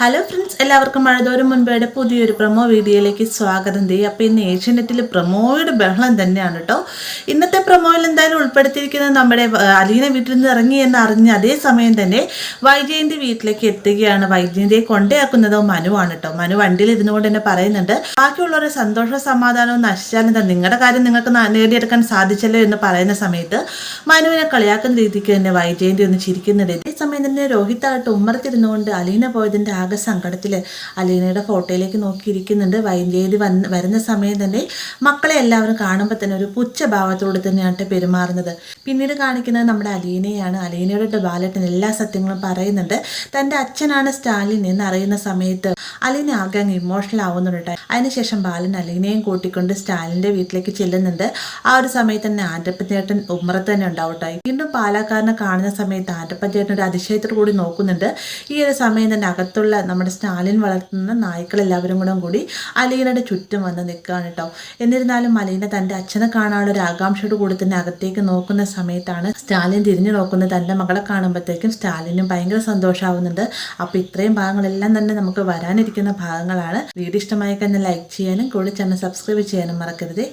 Hello friends, എല്ലാവർക്കും മഴതോറും മുൻപേടെ പുതിയൊരു promo വീഡിയോയിലേക്ക് സ്വാഗതം ചെയ്യും. അപ്പോൾ ഇന്ന് ഏഷ്യാനെറ്റിൽ പ്രൊമോയുടെ ബഹളം തന്നെയാണ് കേട്ടോ. ഇന്നത്തെ പ്രൊമോയിൽ എന്തായാലും ഉൾപ്പെടുത്തിയിരിക്കുന്നത് നമ്മുടെ അലീന വീട്ടിൽ നിന്ന് ഇറങ്ങി എന്ന് അറിഞ്ഞ് അതേ സമയം തന്നെ വൈജയന്തി വീട്ടിലേക്ക് എത്തുകയാണ്. വൈജയന്തിയെ കൊണ്ടേയാക്കുന്നതോ മനുവാണ് കേട്ടോ. മനു വണ്ടിയിൽ ഇരുന്നുകൊണ്ട് തന്നെ പറയുന്നുണ്ട്, ബാക്കിയുള്ളവരുടെ സന്തോഷവും സമാധാനവും നശിച്ചാലെന്താ, നിങ്ങളുടെ കാര്യം നിങ്ങൾക്ക് നേടിയെടുക്കാൻ സാധിച്ചല്ലോ എന്ന് പറയുന്ന സമയത്ത് മനുവിനെ കളിയാക്കുന്ന രീതിക്ക് തന്നെ വൈജയന്തി ഒന്ന് ചിരിക്കുന്നുണ്ട്. ഇതേ സമയം തന്നെ രോഹിത്തായിട്ട് ഉമ്മറത്തിരുന്നുകൊണ്ട് അലീന പോയതിൻ്റെ ആകെ സങ്കടത്തിൽ അലീനയുടെ ഫോട്ടോയിലേക്ക് നോക്കിയിരിക്കുന്നുണ്ട്. വൈജയന്തി വരുന്ന സമയം തന്നെ മക്കളെ എല്ലാവരും കാണുമ്പോൾ തന്നെ ഒരു പുച്ഛഭാവത്തോട് തന്നെയാണ് പെരുമാറുന്നത്. പിന്നീട് കാണിക്കുന്നത് നമ്മുടെ അലീനയാണ്. അലീനയുടെ ബാലേട്ടൻ എല്ലാ സത്യങ്ങളും പറയുന്നുണ്ട്. തൻ്റെ അച്ഛനാണ് സ്റ്റാലിൻ എന്ന് അറിയുന്ന സമയത്ത് അലീന ആകെ അങ്ങ് ഇമോഷണൽ ആവുന്നുണ്ട്. അതിനുശേഷം ബാലൻ അലീനയും കൂട്ടിക്കൊണ്ട് സ്റ്റാലിൻ്റെ വീട്ടിലേക്ക് ചെല്ലുന്നുണ്ട്. ആ ഒരു സമയത്ത് തന്നെ ആൻ്റപ്പച്ചേട്ടൻ ഉമ്മറത്ത് തന്നെ ഉണ്ടാവട്ടെ. വീണ്ടും പാലക്കാരനെ കാണുന്ന സമയത്ത് ആൻ്റപ്പച്ചേട്ടൻ ഒരു അതിശയത്തോടു കൂടി നോക്കുന്നുണ്ട്. ഈ ഒരു സമയം തന്നെ അകത്തുള്ള നമ്മുടെ സ്റ്റാലിൻ വളർത്തുന്ന നായ്ക്കളെല്ലാവരും കൂടി അലീനയുടെ ചുറ്റും വന്ന് നിൽക്കുകയാണ് കേട്ടോ. എന്നിരുന്നാലും അലീന തൻ്റെ അച്ഛനെ കാണാനുള്ള ഒരു ആകാംക്ഷയോട് കൂടി തന്നെ അകത്തേക്ക് നോക്കുന്ന സമയത്താണ് സ്റ്റാലിൻ തിരിഞ്ഞു നോക്കുന്നത്. തൻ്റെ മകളെ കാണുമ്പോഴത്തേക്കും സ്റ്റാലിനും ഭയങ്കര സന്തോഷമാവുന്നുണ്ട്. അപ്പോൾ ഇത്രയും ഭാഗങ്ങളെല്ലാം തന്നെ നമുക്ക് വരാനിരിക്കുന്ന ഭാഗങ്ങളാണ്. വീഡിയോ ഇഷ്ടമായി കഴിഞ്ഞാൽ ലൈക്ക് ചെയ്യാനും കൂടി ചാനൽ സബ്സ്ക്രൈബ് ചെയ്യാനും മറക്കരുത്.